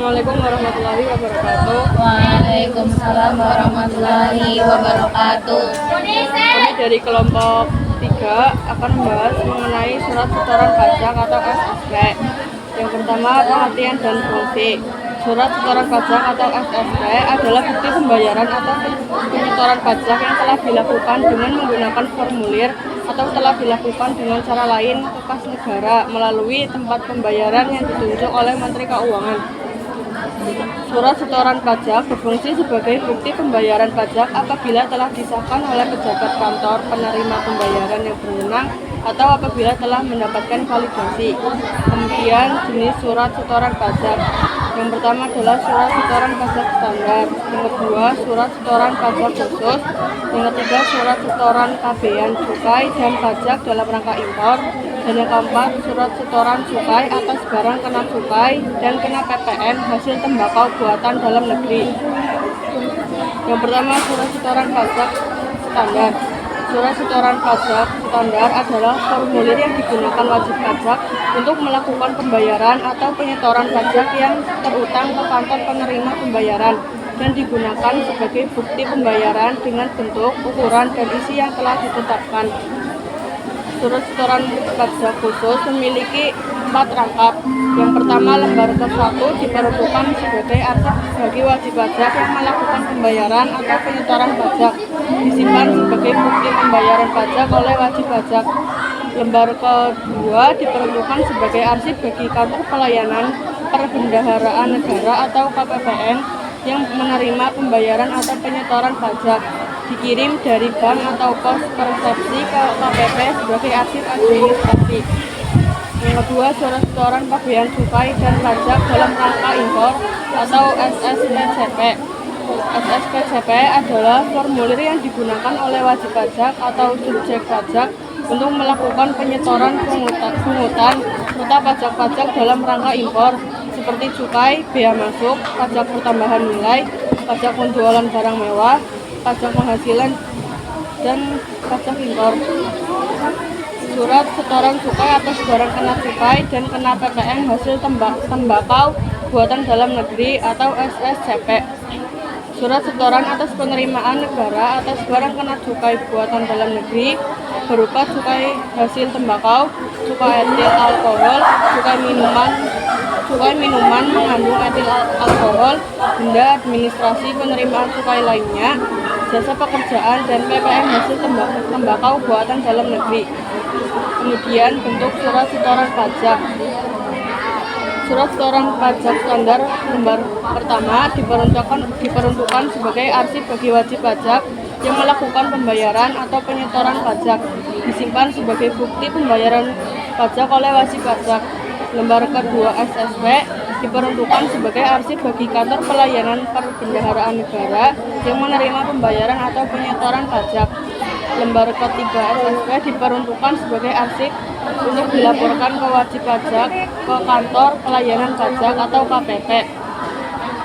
Assalamualaikum warahmatullahi wabarakatuh. Waalaikumsalam warahmatullahi wabarakatuh. Kami dari kelompok 3 akan membahas mengenai surat setoran pajak atau SSP. Yang pertama, pengertian dan fungsi. Surat setoran pajak atau SSP adalah bukti pembayaran atau penyetoran pajak yang telah dilakukan dengan menggunakan formulir atau telah dilakukan dengan cara lain ke kas negara melalui tempat pembayaran yang ditunjuk oleh Menteri Keuangan. Surat setoran pajak berfungsi sebagai bukti pembayaran pajak apabila telah disahkan oleh pejabat kantor penerima pembayaran yang berwenang atau apabila telah mendapatkan validasi. Kemudian jenis surat setoran pajak. Yang pertama adalah surat setoran pajak standar. Yang kedua, surat setoran pajak khusus. Yang ketiga, surat setoran pabean cukai dan pajak dalam rangka impor. Dan yang keempat, surat setoran cukai atas barang kena cukai dan kena PPN hasil tembakau buatan dalam negeri. Yang pertama, surat setoran pajak standar. Surat setoran pajak standar adalah formulir yang digunakan wajib pajak untuk melakukan pembayaran atau penyetoran pajak yang terutang ke kantor penerima pembayaran dan digunakan sebagai bukti pembayaran dengan bentuk, ukuran, dan isi yang telah ditetapkan. Surat setoran pajak khusus memiliki 4 rangkap. Yang pertama, lembar ke-1 diperuntukkan sebagai arsip bagi wajib pajak yang melakukan pembayaran atau penyetoran pajak, disimpan sebagai bukti pembayaran pajak oleh wajib pajak. Lembar ke-2 diperuntukkan sebagai arsip bagi kantor pelayanan perbendaharaan negara atau KPPN yang menerima pembayaran atau penyetoran pajak, dikirim dari bank atau pos persepsi ke KPP sebagai arsip administrasi. Yang kedua, surat setoran pabean cukai dan pajak dalam rangka impor atau SSPCP. SSPCP adalah formulir yang digunakan oleh wajib pajak atau subjek pajak untuk melakukan penyetoran pungutan serta pajak-pajak dalam rangka impor seperti cukai, bea masuk, pajak pertambahan nilai, pajak penjualan barang mewah, pajak penghasilan, dan pajak impor. Surat setoran cukai atas barang kena cukai dan kena PPN hasil tembakau buatan dalam negeri atau SSCP. Surat setoran atas penerimaan negara atas barang kena cukai buatan dalam negeri berupa cukai hasil tembakau, cukai etil alkohol, cukai minuman mengandung etil alkohol, denda administrasi penerimaan cukai lainnya, jasa pekerjaan, dan PPN hasil tembakau buatan dalam negeri. Kemudian bentuk surat setoran pajak. Surat setoran pajak standar lembar pertama diperuntukkan sebagai arsip bagi wajib pajak yang melakukan pembayaran atau penyetoran pajak, disimpan sebagai bukti pembayaran pajak oleh wajib pajak. Lembar kedua SSP diperuntukkan sebagai arsip bagi kantor pelayanan perbendaharaan negara yang menerima pembayaran atau penyetoran pajak. Lembar ketiga SSP diperuntukkan sebagai arsip untuk dilaporkan ke wajib pajak ke kantor pelayanan pajak atau KPP.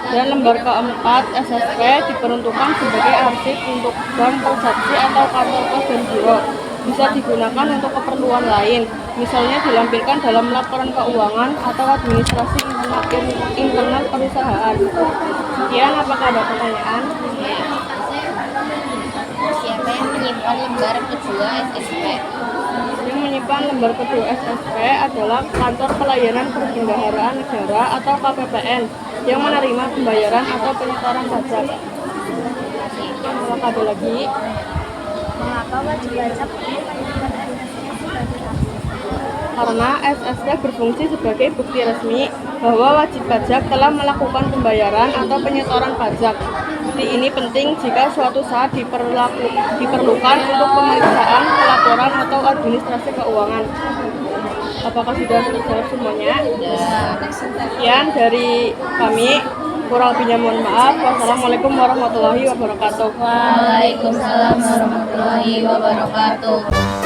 Dan lembar keempat SSP diperuntukkan sebagai arsip untuk bank transaksi atau kantor pos dan biro. Bisa digunakan untuk keperluan lain, misalnya dilampirkan dalam laporan keuangan atau administrasi internal perusahaan. Sekian, apakah ada pertanyaan? Siapa yang menyimpan lembar kedua SSP? Yang menyimpan lembar kedua SSP adalah Kantor Pelayanan Perbendaharaan Negara atau KPPN yang menerima pembayaran atau penyetoran pajak. Apakah ada lagi? Mengapa wajib pajak menyimpan SSP sebagai arsip? Karena SSP berfungsi sebagai bukti resmi bahwa wajib pajak telah melakukan pembayaran atau penyetoran pajak. Bukti ini penting jika suatu saat diperlukan untuk pemeriksaan, laporan, atau administrasi keuangan. Apakah sudah terjawab semuanya? Sekian dari kami. Kurang lebihnya mohon maaf. Wassalamualaikum warahmatullahi wabarakatuh. Waalaikumsalam warahmatullahi wabarakatuh.